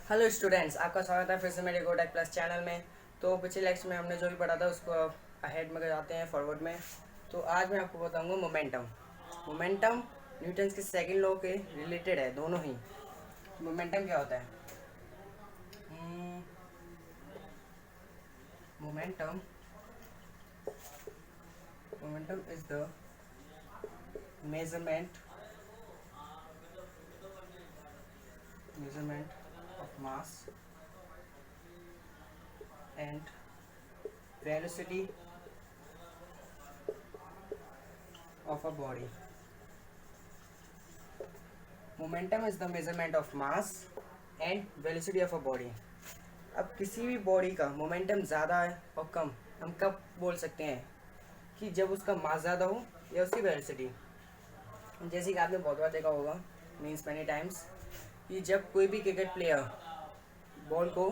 Hello students, आपका स्वागत है फिर से मेरे गोटेक प्लस चैनल में। तो पिछले लेक्चर में हमने जो भी पढ़ा था उसको अहेड में जाते हैं फॉरवर्ड में। तो आज मैं आपको बताऊंगा मोमेंटम। मोमेंटम न्यूटन्स के सेकंड लॉ के रिलेटेड है, दोनों ही। मोमेंटम क्या होता है? Momentum momentum is the measurement of mass and velocity of a body. Momentum is the measurement of mass and velocity of a body. अब किसी भी बॉडी का मोमेंटम ज़्यादा है और कम हम कब बोल सकते हैं कि जब उसका मास ज़्यादा हो या उसकी वेलोसिटी। जैसे कि आपने बहुत बार देखा होगा, मीन्स मैनी टाइम्स, कि जब कोई भी क्रिकेट प्लेयर बॉल को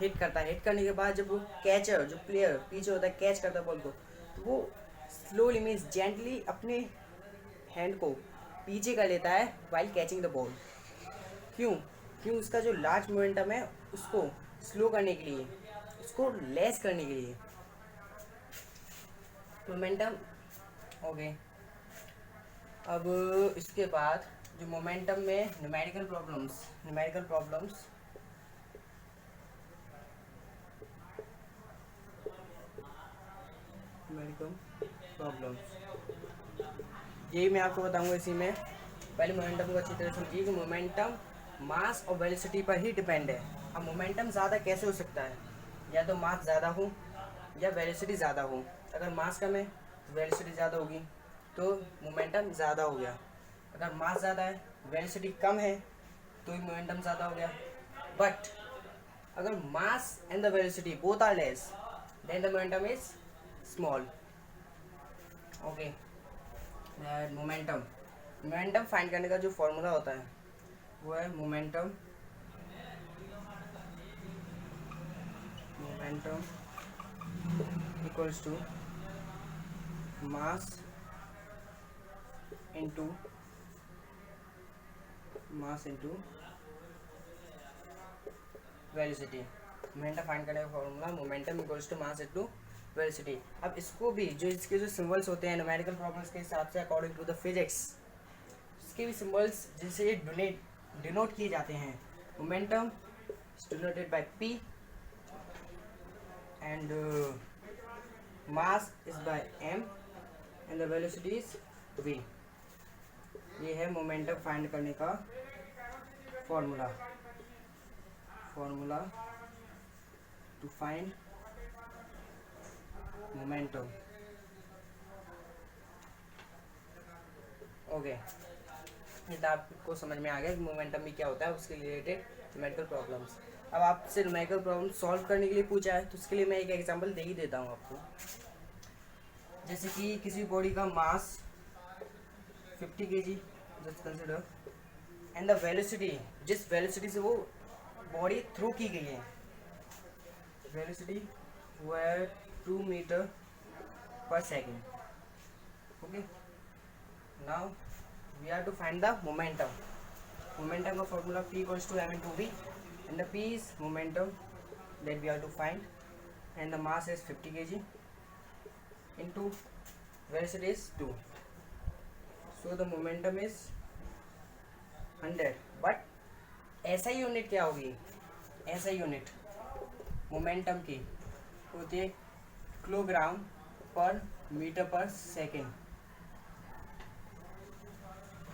हिट करता है, हिट करने के बाद जब वो कैचर, जो प्लेयर पीछे होता है, कैच करता है बॉल को, तो वो स्लोली मीन्स जेंटली अपने हैंड को पीछे कर लेता है वाइल कैचिंग द बॉल। क्यों उसका जो लार्ज मोमेंटम है उसको स्लो करने के लिए, उसको लेस करने के लिए मोमेंटम। ओके, अब इसके बाद जो मोमेंटम में न्यूमेरिकल प्रॉब्लम्स यही मैं आपको बताऊंगा इसी में। पहले मोमेंटम को अच्छी तरह समझिए कि मोमेंटम मास और वेलोसिटी पर ही डिपेंड है। अब मोमेंटम ज़्यादा कैसे हो सकता है? या तो मास ज़्यादा हो या वेलोसिटी ज़्यादा हो। अगर मास कम है तो वेलोसिटी ज़्यादा होगी, तो मोमेंटम ज़्यादा हो गया। अगर मास ज़्यादा है, वेलोसिटी कम है, तो ही मोमेंटम ज़्यादा हो गया। बट अगर mass and the velocity both are less, then the momentum is small. Okay, momentum find करने का जो फॉर्मूला होता है वो है momentum equals to mass into velocity. Momentum find करने का formula momentum equals to mass into velocity. अब इसको भी जो इसके जो सिंबल्स होते हैं न्यूमेरिकल प्रॉब्लम्स के हिसाब से अकॉर्डिंग टू द फिजिक्स, इसके भी सिंबल्स जिनसे ये डिनोट किए जाते हैं। Momentum is denoted by P and mass is by M and the velocity is V। ये है मोमेंटम फाइंड करने का formula to find momentum. Okay, ये तो आपको समझ में आ गया कि मोमेंटम भी क्या होता है, उसके रिलेटेड न्यूमेरिकल प्रॉब्लम्स। अब आपसे न्यूमेरिकल प्रॉब्लम सॉल्व करने के लिए पूछा है, तो उसके लिए मैं एक एग्जांपल दे ही देता हूँ आपको। जैसे कि किसी बॉडी का मास 50 kg just consider, and the velocity, जिस वेलोसिटी से वो बॉडी थ्रू की गई है, वेलोसिटी वो है 2 मीटर पर second. Okay, now we are to find the momentum. Momentum का formula P equals to m into v, and the P is momentum that we are to find, and the mass is 50 kg into velocity is 2, so the momentum is 100। but ऐसा unit क्या होगी? ऐसा unit momentum की होती है kilogram पर metre पर second.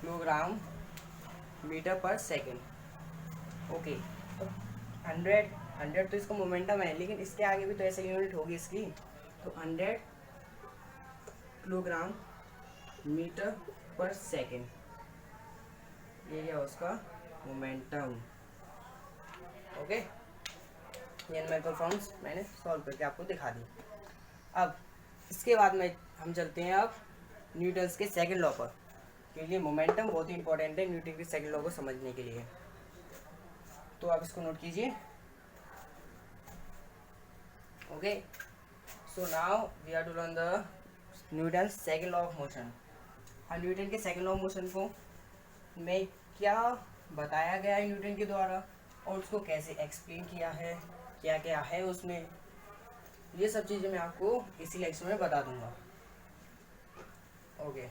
Kilogram metre पर सेकेंड। ओके, तो 100 तो इसका मोमेंटम है, लेकिन इसके आगे भी तो ऐसे यूनिट होगी इसकी। तो 100 किलोग्राम मीटर पर सेकेंड, ये है उसका मोमेंटम। ओके, ये न्यूमेरिकल फॉर्म्स मैंने सॉल्व करके आपको दिखा दी। अब इसके बाद में हम चलते हैं अब न्यूटन्स के सेकंड लॉ पर, के लिए मोमेंटम बहुत ही इंपॉर्टेंट है न्यूटन के सेकंड लॉ को समझने के लिए। तो आप इसको नोट कीजिए। Okay, so now we are to learn the Newton second law of motion. अब न्यूटन के सेकंड लॉ ऑफ मोशन को में क्या बताया गया है न्यूटन के द्वारा, और उसको कैसे एक्सप्लेन किया है, क्या क्या है उसमें, ये सब चीज़ें मैं आपको इसी लेक्चर में बता दूंगा। Okay,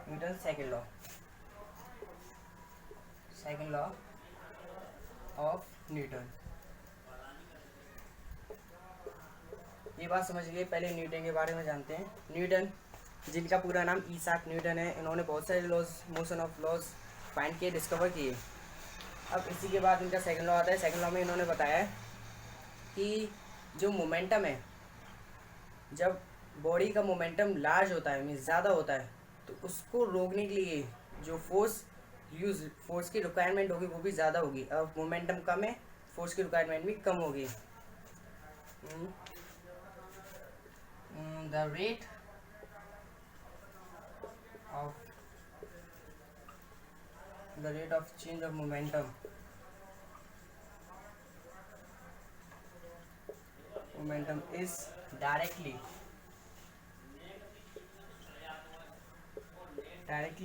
Newton second law of Newton. ये बात समझ लिए, पहले न्यूटन के बारे में जानते हैं। न्यूटन, जिनका पूरा नाम ईसाक न्यूटन है, इन्होंने बहुत सारे laws, motion of laws find किए, डिस्कवर किए। अब इसी के बाद इनका सेकंड लॉ आता है। सेकंड लॉ में इन्होंने बताया है कि जो मोमेंटम है, जब बॉडी का मोमेंटम लार्ज होता है, मीन्स ज़्यादा होता है, तो उसको रोकने के लिए जो फोर्स की रिक्वायरमेंट होगी वो भी ज़्यादा होगी। अब मोमेंटम कम है, फोर्स की रिक्वायरमेंट भी कम होगी। The rate of change of momentum is directly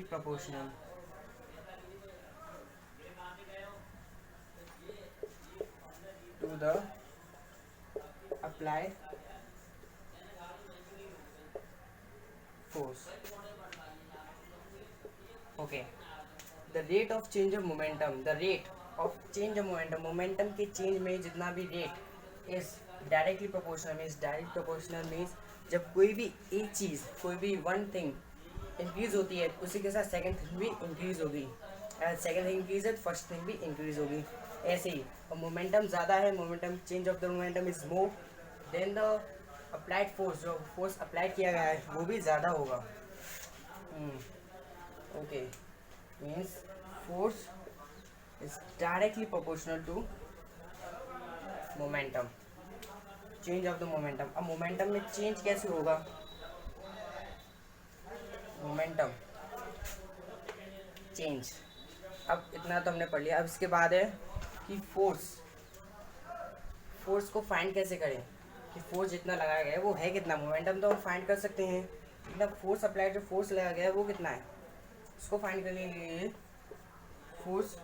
proportional to the applied force. Okay, the rate of change of momentum, momentum के चेंज में जितना भी rate is directly proportional. Means direct proportional means जब कोई भी एक चीज़, कोई भी वन थिंग इंक्रीज होती है, उसी के साथ सेकंड थिंग भी इंक्रीज होगी। सेकंड थिंग इंक्रीज है, फर्स्ट थिंग भी इंक्रीज होगी, ऐसे ही। और मोमेंटम ज़्यादा है, momentum change of the momentum is more than the applied force, जो फोर्स अप्लाइड किया गया है वो भी ज़्यादा होगा। Okay, means force is directly proportional to momentum, change of the momentum. अब मोमेंटम में चेंज कैसे होगा? मोमेंटम चेंज, अब इतना तो हमने पढ़ लिया। अब इसके बाद है कि फोर्स को फाइंड कैसे करें, कि फोर्स जितना लगाया गया है वो है कितना। मोमेंटम तो हम फाइंड कर सकते हैं, लेकिन फोर्स अप्लाइड, जो फोर्स लगाया गया है वो कितना है, उसको फाइंड करने के लिए force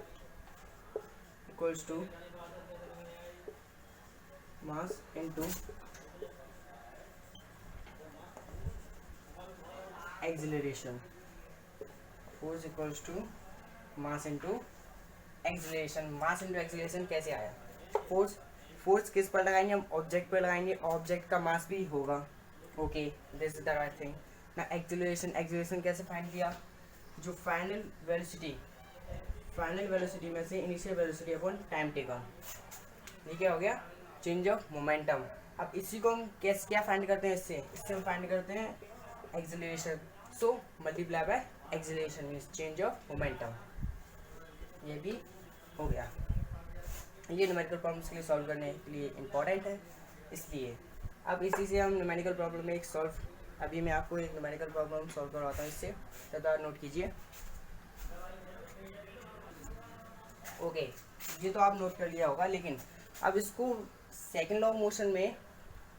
equals to mass into acceleration. Force equals to mass into acceleration. Mass into acceleration कैसे आया? फोर्स किस पर लगाएंगे? हम ऑब्जेक्ट पर लगाएंगे, ऑब्जेक्ट का मास भी होगा। Okay, this is the right thing ना। एक्सीलरेशन कैसे फाइंड किया? जो फाइनल वेलोसिटी में से initial velocity upon time taken, ये क्या हो गया? Change of momentum. अब इसी को हम क्या फाइंड करते हैं? इससे हम फाइंड करते हैं acceleration. So multiply by acceleration means change of momentum. ये भी हो गया। ये न्यूमेरिकल प्रॉब्लम्स के लिए सॉल्व करने के लिए इम्पॉर्टेंट है, इसलिए अब इसी से हम न्यूमेरिकल प्रॉब्लम में अभी मैं आपको एक न्यूमेरिकल प्रॉब्लम सॉल्व करवाता हूँ, इससे ज़्यादा नोट कीजिए। ओके, ये तो आप नोट कर लिया होगा, लेकिन अब इसको सेकंड लॉ ऑफ मोशन में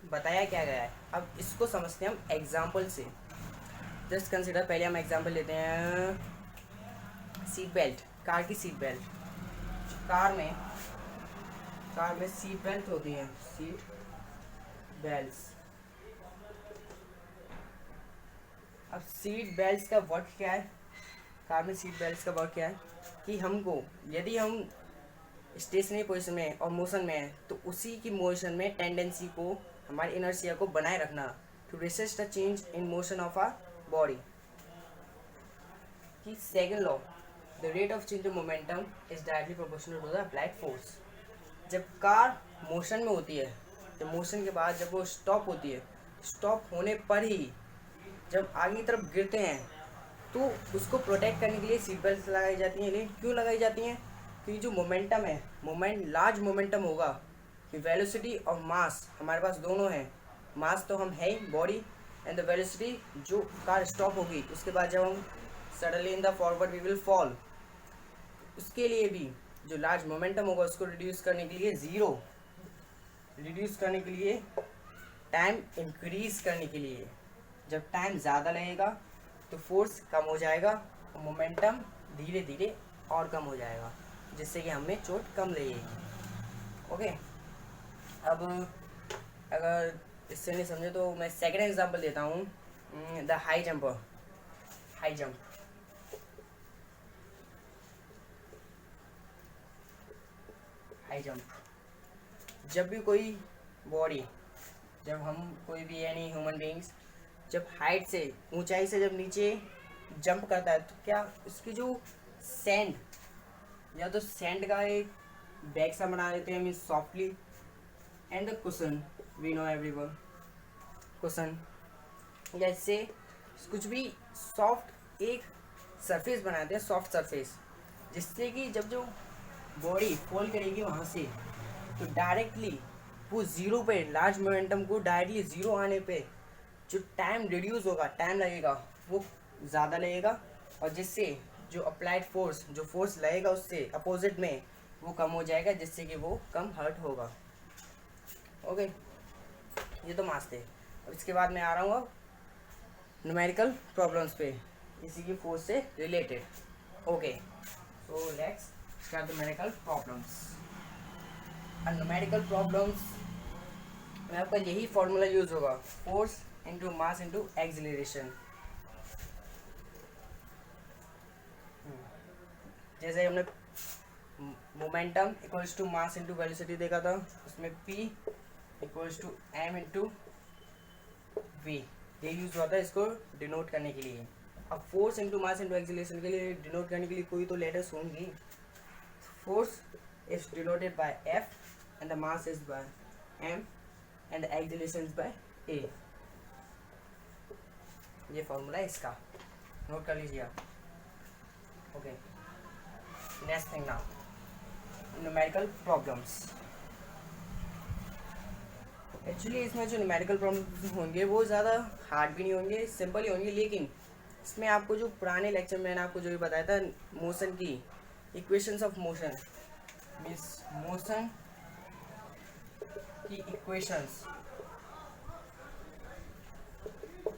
बताया क्या गया है, अब इसको समझते हैं हम एग्जाम्पल से। जस्ट कंसिडर, पहले हम एग्जाम्पल लेते हैं सीट बेल्ट, कार की सीट बेल्ट। कार में सीट बेल्ट होती है, सीट बेल्ट्स। अब सीट बेल्ट्स का वर्क क्या है? कार में सीट बेल्ट्स का वर्क क्या है कि हमको, यदि हम स्टेशनरी पोजीशन में और मोशन में है, तो उसी की मोशन में टेंडेंसी को, हमारी इनर्शिया को बनाए रखना, to resist the change in motion of our body. कि second law, the rate of change of momentum is directly proportional to the applied force. जब कार मोशन में होती है, जब मोशन के बाद जब वो स्टॉप होती है, स्टॉप होने पर ही जब आगे की तरफ गिरते हैं, तो उसको प्रोटेक्ट करने के लिए सीट बेल्ट लगाई जाती हैं। लेकिन क्यों लगाई जाती हैं? क्योंकि जो मोमेंटम है, लार्ज मोमेंटम होगा, कि वेलोसिटी और मास हमारे पास दोनों हैं। मास तो हम है ही, बॉडी, एंड द वेलोसिटी, जो कार स्टॉप होगी उसके बाद जब हम suddenly in the forward we will fall, उसके लिए भी जो लार्ज मोमेंटम होगा उसको रिड्यूस करने के लिए, टाइम इंक्रीज करने के लिए, जब टाइम ज़्यादा लगेगा तो फोर्स कम हो जाएगा और मोमेंटम धीरे धीरे और कम हो जाएगा। जिससे कि हमें चोट कम लगे। ओके, अब अगर इससे नहीं समझे तो मैं सेकेंड एग्जांपल देता हूँ, the high jumper. High jump, high jump जब भी कोई बॉडी, जब हम कोई भी यानी ह्यूमन बींग्स जब हाइट से, ऊंचाई से जब नीचे जंप करता है, तो क्या उसकी जो सैंड, या तो सैंड का एक बैग सा बना देते हैं, mean softly, and the cushion, we know everyone, cushion, जैसे कुछ भी सॉफ्ट एक सरफेस बनाते हैं, सॉफ्ट सरफेस, जिससे कि जब जो बॉडी फॉल करेगी वहाँ से, तो डायरेक्टली वो ज़ीरो पे, लार्ज मोमेंटम को डायरेक्टली ज़ीरो आने पे जो टाइम रिड्यूस होगा, टाइम लगेगा वो ज़्यादा लगेगा, और जिससे जो अप्लाइड फोर्स, जो फोर्स लगेगा उससे अपोजिट में, वो कम हो जाएगा, जिससे कि वो कम हर्ट होगा। ओके, ये तो मास थे। अब इसके बाद मैं आ रहा हूँ अब न्यूमेरिकल प्रॉब्लम्स पे, इसी की फोर्स से related. Okay, so let's start the numerical problems. Numerical problems में आपका यही फॉर्मूला यूज होगा, force into mass into acceleration. जैसे हमने momentum equals to mass into velocity देखा था, उसमें p equals to m into v, ये यूज हुआ था इसको डिनोट करने के लिए। अब force into mass into acceleration के लिए डिनोट करने के लिए कोई तो लेटर्स होंगी। Force is denoted by f and the mass is by m and the acceleration is by a। ये फॉर्मूला है इसका, नोट कर लीजिए आप। Okay, next thing now, numerical problems. Actually इसमें जो न्यूमेरिकल प्रॉब्लम्स होंगे वो ज़्यादा हार्ड भी नहीं होंगे, सिंपल ही होंगे, लेकिन इसमें आपको जो पुराने लेक्चर में मैंने आपको जो भी बताया था मोशन की equations of motion, means motion की इक्वेशंस,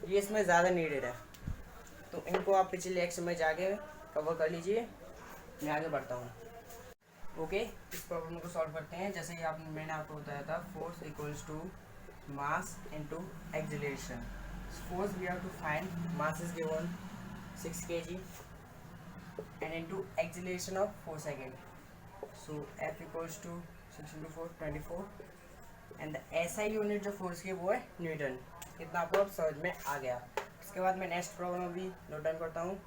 ये इसमें ज़्यादा नीडेड है, तो इनको आप पिछले लेक्चर में जाके कवर कर लीजिए। मैं आगे बढ़ता हूँ। ओके, इस प्रॉब्लम को सॉल्व करते हैं। जैसे कि मैंने आपको बताया था, force equals to mass into acceleration. Force we have to find, mass is given 6 kg and into acceleration of 4 seconds. So F equals to 6 into 4 24 and the SI unit जो फोर्स की वो है न्यूटन। इतना आपको अब समझ में आ गया। इसके बाद मैं नेक्स्ट प्रॉब्लम अभी नोट डाउन करता हूँ।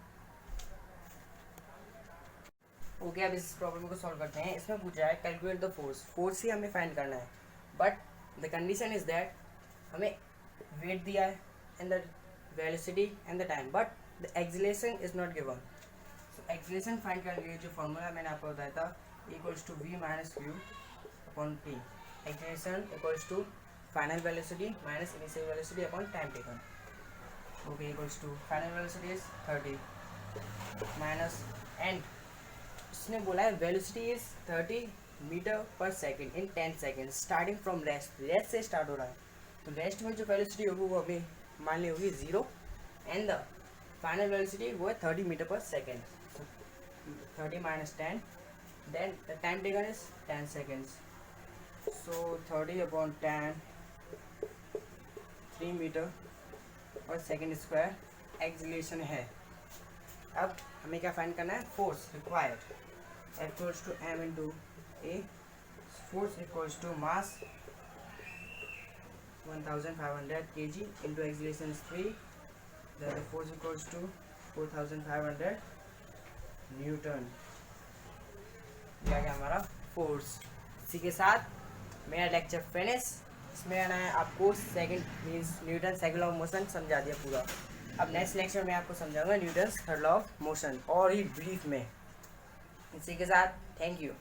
ओके, अब इस प्रॉब्लम को सॉल्व करते हैं। इसमें पूछा है कैलकुलेट द फोर्स, फोर्स ही हमें फाइंड करना है, but the condition is that हमें वेट दिया है and the velocity and the time, but the acceleration is not given. So acceleration find करने के लिए जो फॉर्मूला मैंने आपको बताया था, equals to v minus u upon T. Acceleration equals to final velocity minus initial velocity upon time taken. Okay, equals to final velocity is 30 minus, and उसने बोला है वेलोसिटी इज 30 मीटर पर second in 10 second starting from rest. Rest से start हो रहा है, तो rest में जो वेलोसिटी होगी वो अभी मान ली होगी 0, एंड द फाइनल वेलोसिटी वो है 30 मीटर पर second. 30 minus 10, then the time taken is 10 seconds. So 30 upon 10, 3 metre और सेकेंड स्क्वायर एक्सिलरेशन है। अब हमें क्या फाइंड करना है, force required, equals to m into A. Force equals to mass 1500 kg into acceleration 3, the force equals to 4500 newton. यह गया हमारा फोर्स। इसी के साथ मेरा लेक्चर फिनिश। इसमें आना है आपको second means Newton second law of motion समझा दिया पूरा। अब नेक्स्ट लेक्चर में आपको समझाऊंगा Newton third law of motion, और ही ब्रीफ में। इसी के साथ थैंक यू।